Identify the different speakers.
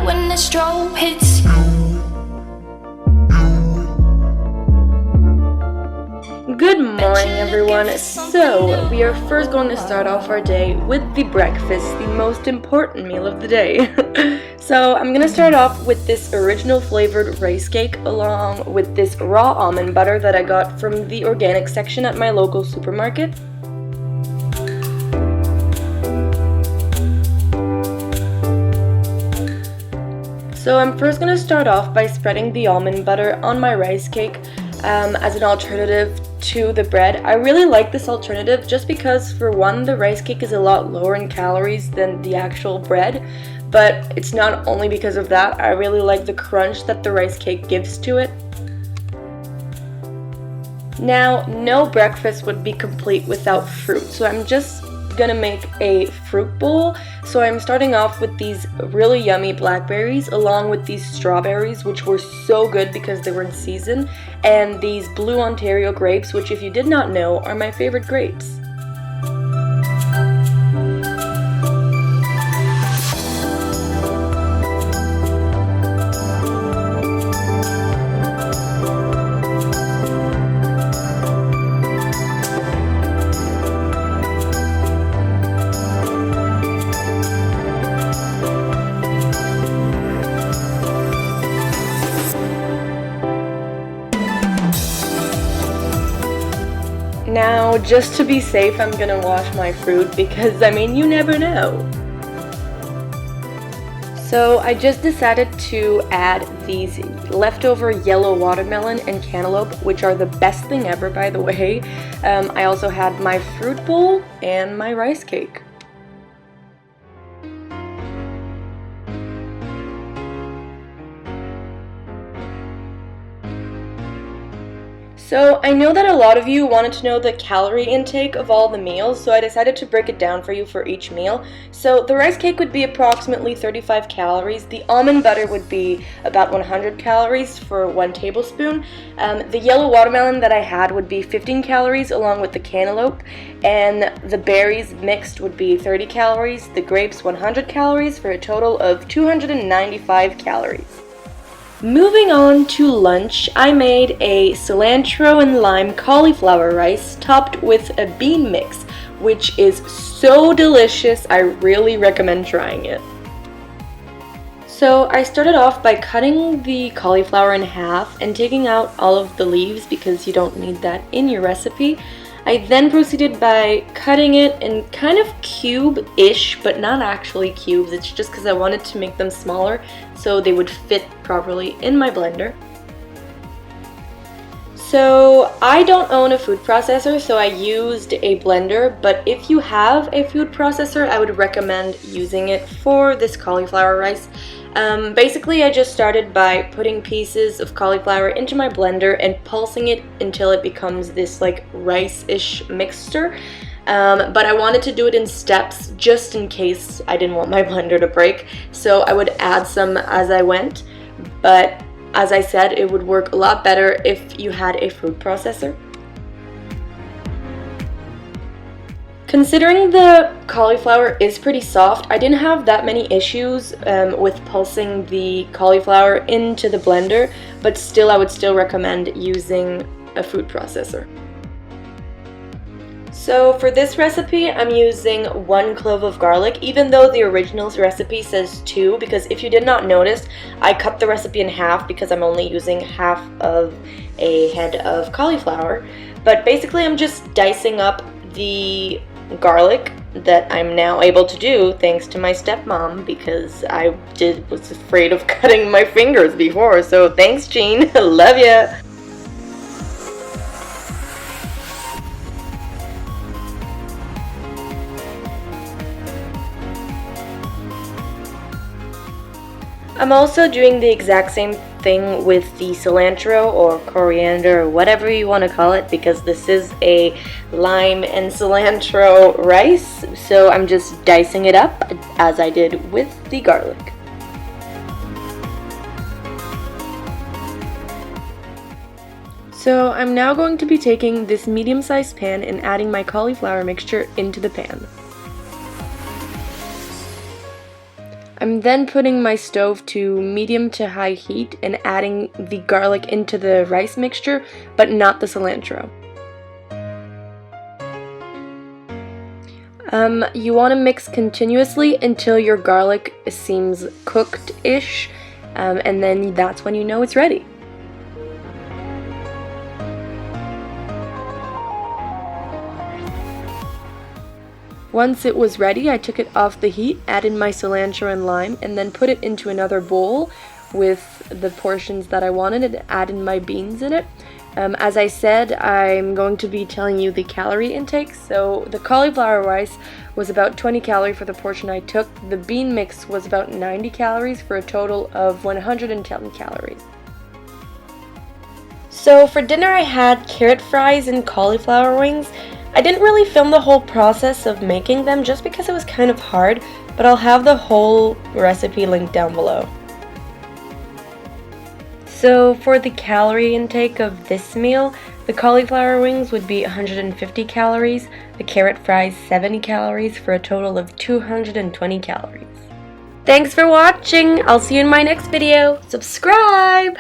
Speaker 1: when the strobe hits.
Speaker 2: Good morning, everyone. So, we are first going to start off our day with the breakfast, the most important meal of the day. So, I'm going to start off with this original flavored rice cake along with this raw almond butter that I got from the organic section at my local supermarket. So, I'm first going to start off by spreading the almond butter on my rice cake as an alternative to the bread. I really like this alternative just because, for one, the rice cake is a lot lower in calories than the actual bread, but it's not only because of that. I really like the crunch that the rice cake gives to it. Now, no breakfast would be complete without fruit, so I'm just gonna make a fruit bowl. So I'm starting off with these really yummy blackberries along with these strawberries, which were so good because they were in season, and these blue Ontario grapes, which, if you did not know, are my favorite grapes. Now, just to be safe, I'm gonna wash my fruit because, you never know. So I just decided to add these leftover yellow watermelon and cantaloupe, which are the best thing ever, by the way. I also had my fruit bowl and my rice cake. So I know that a lot of you wanted to know the calorie intake of all the meals, so I decided to break it down for you for each meal. So the rice cake would be approximately 35 calories, the almond butter would be about 100 calories for 1 tablespoon, the yellow watermelon that I had would be 15 calories along with the cantaloupe, and the berries mixed would be 30 calories, the grapes 100 calories for a total of 295 calories. Moving on to lunch, I made a cilantro and lime cauliflower rice topped with a bean mix, which is so delicious. I really recommend trying it. So I started off by cutting the cauliflower in half and taking out all of the leaves because you don't need that in your recipe. I then proceeded by cutting it in kind of cube-ish, but not actually cubes. It's just because I wanted to make them smaller so they would fit properly in my blender. So I don't own a food processor, so I used a blender, but if you have a food processor, I would recommend using it for this cauliflower rice. Basically, I just started by putting pieces of cauliflower into my blender and pulsing it until it becomes this like rice-ish mixture. But I wanted to do it in steps just in case I didn't want my blender to break, so I would add some as I went. But as I said, it would work a lot better if you had a food processor. Considering the cauliflower is pretty soft, I didn't have that many issues with pulsing the cauliflower into the blender, but still I would still recommend using a food processor. So for this recipe, I'm using 1 clove of garlic, even though the original recipe says 2, because if you did not notice, I cut the recipe in half because I'm only using half of a head of cauliflower. But basically I'm just dicing up the garlic that I'm now able to do thanks to my stepmom, because I was afraid of cutting my fingers before. So thanks, Jean. Love ya. I'm also doing the exact same thing with the cilantro or coriander or whatever you want to call it, because this is a lime and cilantro rice, so I'm just dicing it up as I did with the garlic. So I'm now going to be taking this medium-sized pan and adding my cauliflower mixture into the pan. I'm then putting my stove to medium to high heat and adding the garlic into the rice mixture, but not the cilantro. You want to mix continuously until your garlic seems cooked-ish, and then that's when you know it's ready. Once it was ready, I took it off the heat, added my cilantro and lime, and then put it into another bowl with the portions that I wanted and added my beans in it. As I said, I'm going to be telling you the calorie intake. So the cauliflower rice was about 20 calories for the portion I took. The bean mix was about 90 calories for a total of 110 calories. So for dinner I had carrot fries and cauliflower wings. I didn't really film the whole process of making them just because it was kind of hard, but I'll have the whole recipe linked down below. So for the calorie intake of this meal, the cauliflower wings would be 150 calories, the carrot fries 70 calories for a total of 220 calories. Thanks for watching! I'll see you in my next video. Subscribe!